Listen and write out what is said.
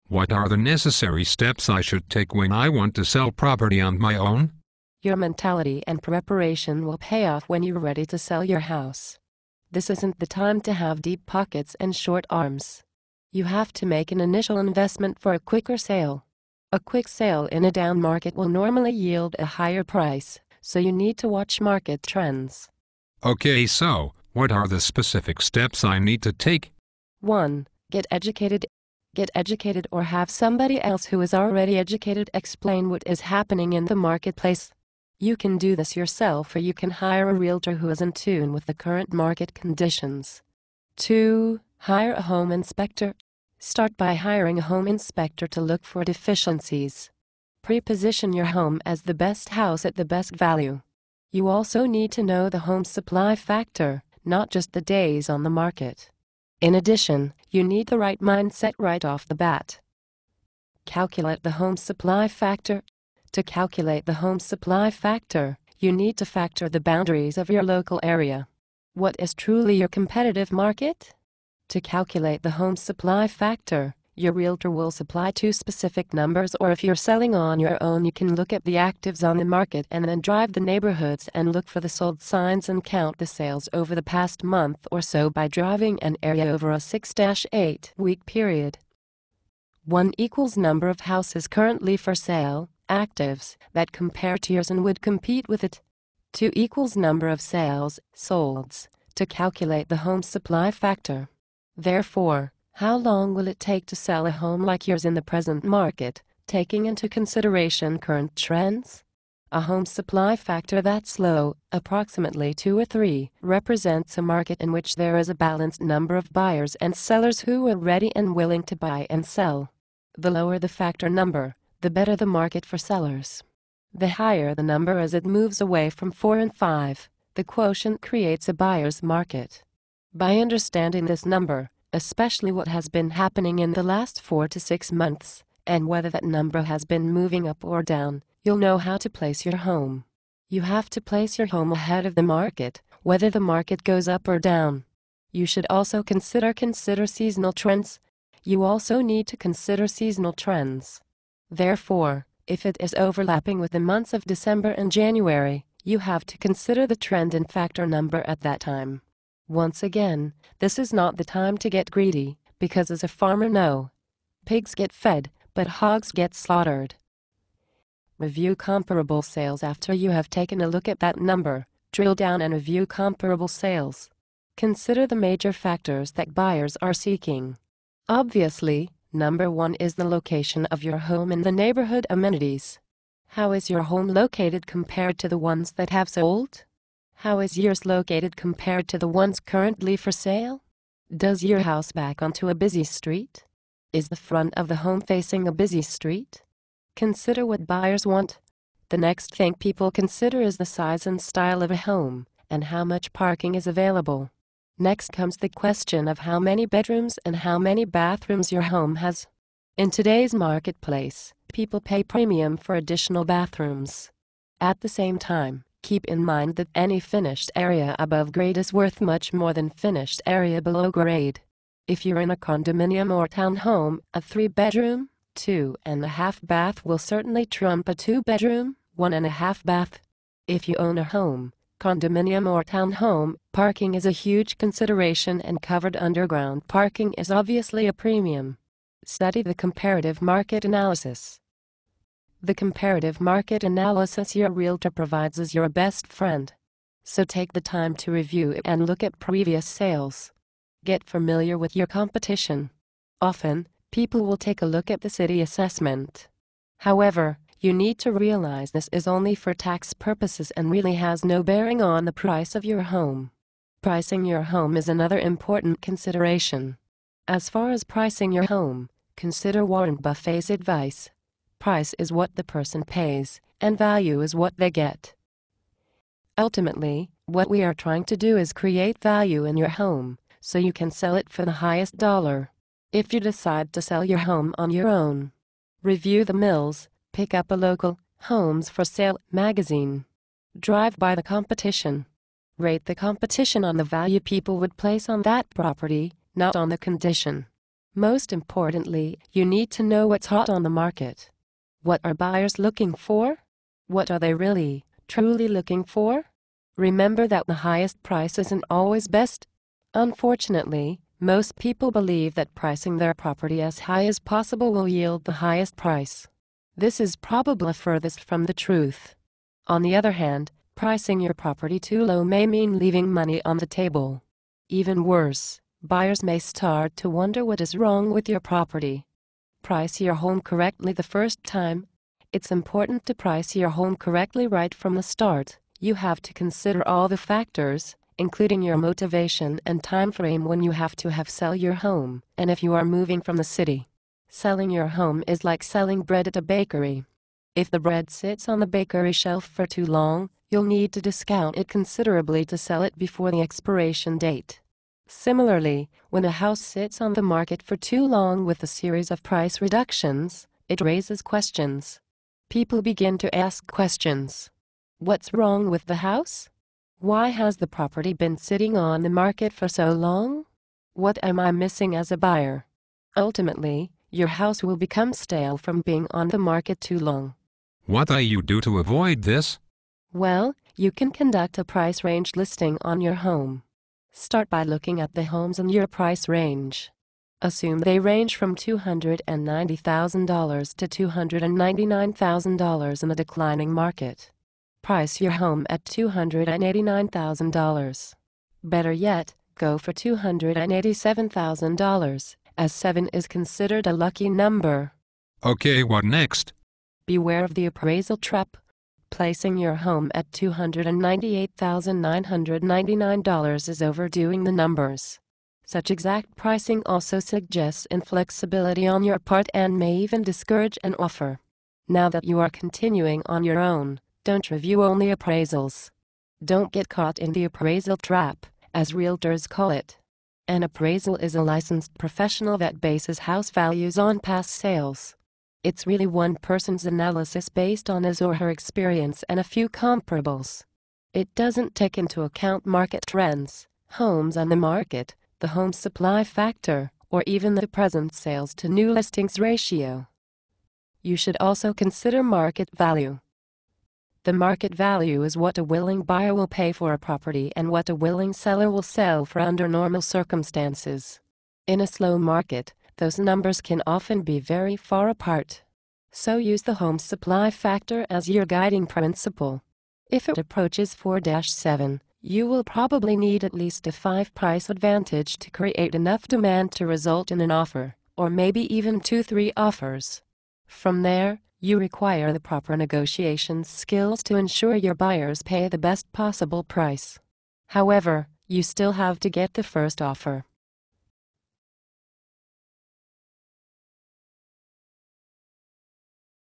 What are the necessary steps I should take when I want to sell property on my own? Your mentality and preparation will pay off when you're ready to sell your house. This isn't the time to have deep pockets and short arms. You have to make an initial investment for a quicker sale. A quick sale in a down market will normally yield a higher price, so you need to watch market trends. Okay, so what are the specific steps I need to take? 1. Get educated. Get educated or have somebody else who is already educated explain what is happening in the marketplace. You can do this yourself or you can hire a realtor who is in tune with the current market conditions. 2. Hire a home inspector. Start by hiring a home inspector to look for deficiencies. Pre-position your home as the best house at the best value. You also need to know the home supply factor, not just the days on the market. In addition, you need the right mindset right off the bat. Calculate the home supply factor. To calculate the home supply factor, you need to factor the boundaries of your local area. What is truly your competitive market? To calculate the home supply factor, your realtor will supply two specific numbers, or if you're selling on your own, you can look at the actives on the market and then drive the neighborhoods and look for the sold signs and count the sales over the past month or so by driving an area over a 6-8 week period. 1 equals number of houses currently for sale, actives, that compare to yours and would compete with it. 2 equals number of sales, solds, to calculate the home supply factor. Therefore, how long will it take to sell a home like yours in the present market, taking into consideration current trends? A home supply factor that's low, approximately 2 or 3, represents a market in which there is a balanced number of buyers and sellers who are ready and willing to buy and sell. The lower the factor number, the better the market for sellers. The higher the number as it moves away from 4 and 5, the quotient creates a buyer's market. By understanding this number, especially what has been happening in the last 4 to 6 months, and whether that number has been moving up or down, you'll know how to place your home. You have to place your home ahead of the market, whether the market goes up or down. You should also consider seasonal trends. You also need to consider seasonal trends. Therefore, if it is overlapping with the months of December and January, you have to consider the trend and factor number at that time. Once again, this is not the time to get greedy, because as a farmer knows, pigs get fed, but hogs get slaughtered. Review comparable sales. After you have taken a look at that number, drill down and review comparable sales. Consider the major factors that buyers are seeking. Obviously, number 1 is the location of your home and the neighborhood amenities. How is your home located compared to the ones that have sold? How is yours located compared to the ones currently for sale? Does your house back onto a busy street? Is the front of the home facing a busy street? Consider what buyers want. The next thing people consider is the size and style of a home, and how much parking is available. Next comes the question of how many bedrooms and how many bathrooms your home has. In today's marketplace, people pay premium for additional bathrooms. At the same time, keep in mind that any finished area above grade is worth much more than finished area below grade. If you're in a condominium or townhome, a 3-bedroom, 2.5 bath will certainly trump a 2-bedroom, 1.5 bath. If you own a home, condominium or townhome, parking is a huge consideration, and covered underground parking is obviously a premium. Study the comparative market analysis. The comparative market analysis your realtor provides is your best friend. So take the time to review it and look at previous sales. Get familiar with your competition. Often, people will take a look at the city assessment. However, you need to realize this is only for tax purposes and really has no bearing on the price of your home. Pricing your home is another important consideration. As far as pricing your home, consider Warren Buffett's advice. Price is what the person pays, and value is what they get. Ultimately, what we are trying to do is create value in your home, so you can sell it for the highest dollar. If you decide to sell your home on your own, review the mills, pick up a local Homes for Sale magazine. Drive by the competition. Rate the competition on the value people would place on that property, not on the condition. Most importantly, you need to know what's hot on the market. What are buyers looking for? What are they really, truly looking for? Remember that the highest price isn't always best. Unfortunately, most people believe that pricing their property as high as possible will yield the highest price. This is probably furthest from the truth. On the other hand, pricing your property too low may mean leaving money on the table. Even worse, buyers may start to wonder what is wrong with your property. Price your home correctly the first time. It's important to price your home correctly right from the start. You have to consider all the factors, including your motivation and time frame when you have to sell your home, and if you are moving from the city. Selling your home is like selling bread at a bakery. If the bread sits on the bakery shelf for too long, you'll need to discount it considerably to sell it before the expiration date. Similarly, when a house sits on the market for too long with a series of price reductions, it raises questions. People begin to ask questions. What's wrong with the house? Why has the property been sitting on the market for so long? What am I missing as a buyer? Ultimately, your house will become stale from being on the market too long. What do you do to avoid this? Well, you can conduct a price range listing on your home. Start by looking at the homes in your price range. Assume they range from $290,000 to $299,000 in a declining market. Price your home at $289,000. Better yet, go for $287,000, as 7 is considered a lucky number. Okay, what next? Beware of the appraisal trap. Placing your home at $298,999 is overdoing the numbers. Such exact pricing also suggests inflexibility on your part and may even discourage an offer. Now that you are continuing on your own, don't review only appraisals. Don't get caught in the appraisal trap, as realtors call it. An appraisal is a licensed professional that bases house values on past sales. It's really one person's analysis based on his or her experience and a few comparables. It doesn't take into account market trends, homes on the market, the home supply factor, or even the present sales to new listings ratio. You should also consider market value. The market value is what a willing buyer will pay for a property and what a willing seller will sell for under normal circumstances. In a slow market, those numbers can often be very far apart. So use the home supply factor as your guiding principle. If it approaches 4-7, you will probably need at least a 5 price advantage to create enough demand to result in an offer, or maybe even 2-3 offers. From there, you require the proper negotiation skills to ensure your buyers pay the best possible price. However, you still have to get the first offer.